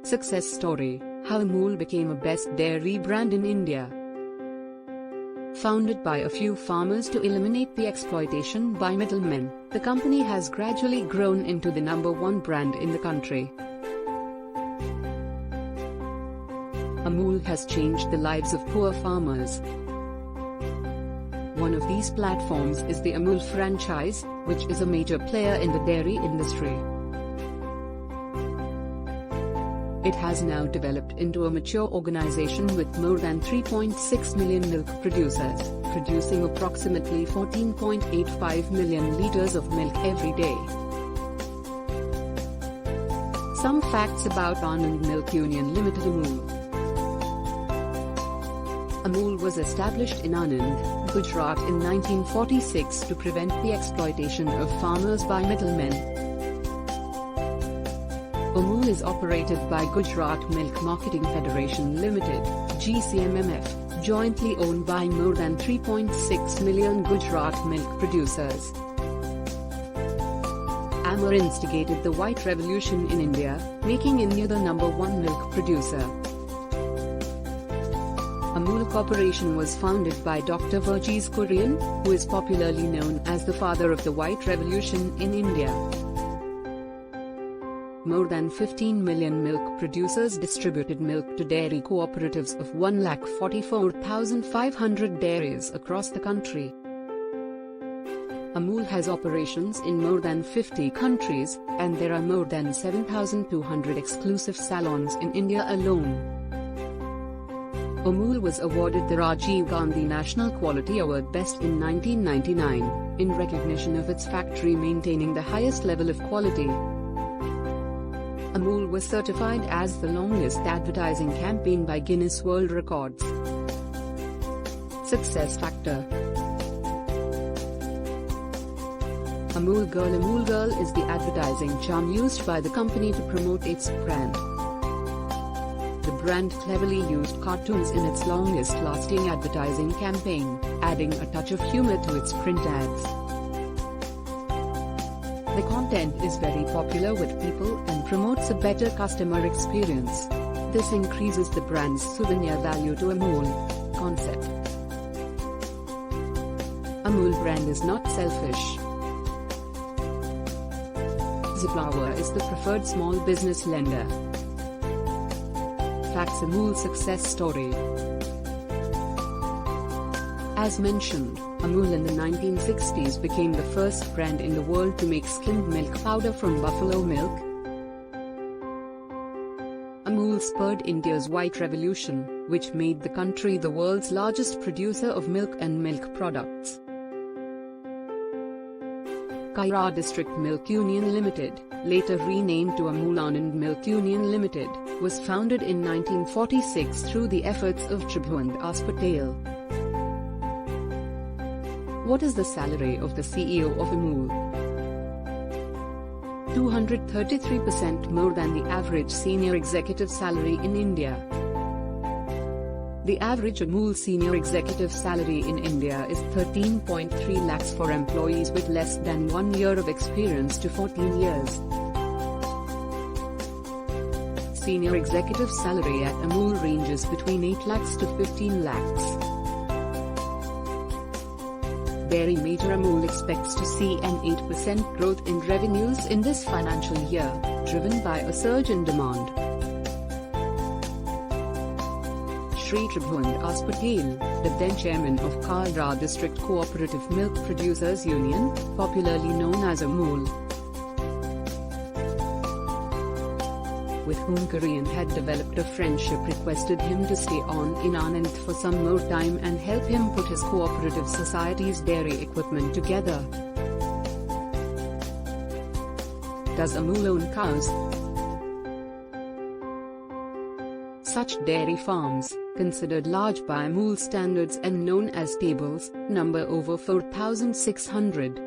Success story: how Amul became a best dairy brand in India. Founded by a few farmers to eliminate the exploitation by middlemen, the company has gradually grown into the #1 brand in the country. Amul has changed the lives of poor farmers. One of these platforms is the Amul franchise, which is a major player in the dairy industry. It has now developed into a mature organization with more than 3.6 million milk producers, producing approximately 14.85 million liters of milk every day. Some facts about Anand Milk Union Limited. Amul was established in Anand, Gujarat in 1946 to prevent the exploitation of farmers by middlemen. Amul is operated by Gujarat Milk Marketing Federation Limited, GCMMF, jointly owned by more than 3.6 million Gujarat milk producers. Amul instigated the White Revolution in India, making India the #1 milk producer. Amul Corporation was founded by Dr. Verghese Kurian, who is popularly known as the father of the White Revolution in India. More than 15 million milk producers distributed milk to dairy cooperatives of 1,44,500 dairies across the country. Amul has operations in more than 50 countries, and there are more than 7,200 exclusive salons in India alone. Amul was awarded the Rajiv Gandhi National Quality Award Best in 1999, in recognition of its factory maintaining the highest level of quality. Amul was certified as the longest advertising campaign by Guinness World Records. Success factor: Amul Girl is the advertising charm used by the company to promote its brand. The brand cleverly used cartoons in its longest-lasting advertising campaign, adding a touch of humor to its print ads. The content is very popular with people and promotes a better customer experience. This increases the brand's souvenir value to Amul concept. Amul brand is not selfish. Ziplower is the preferred small business lender. Facts: Amul success story. As mentioned, Amul in the 1960s became the first brand in the world to make skimmed milk powder from buffalo milk. Amul spurred India's White Revolution, which made the country the world's largest producer of milk and milk products. Kaira District Milk Union Limited, later renamed to Amul Anand Milk Union Limited, was founded in 1946 through the efforts of Tribhuvandas Patel. What is the salary of the CEO of Amul? 233% more than the average senior executive salary in India. The average Amul senior executive salary in India is 13.3 lakhs for employees with less than 1 year of experience to 14 years. Senior executive salary at Amul ranges between 8 lakhs to 15 lakhs. Dairy major Amul expects to see an 8% growth in revenues in this financial year, driven by a surge in demand. Shri Tribhuvandas Patel, the then chairman of Kaira District Cooperative Milk Producers Union, popularly known as Amul, with whom Korean had developed a friendship, requested him to stay on in Anand for some more time and help him put his cooperative society's dairy equipment together. Does Amul own cows? Such dairy farms, considered large by Amul standards and known as stables, number over 4,600.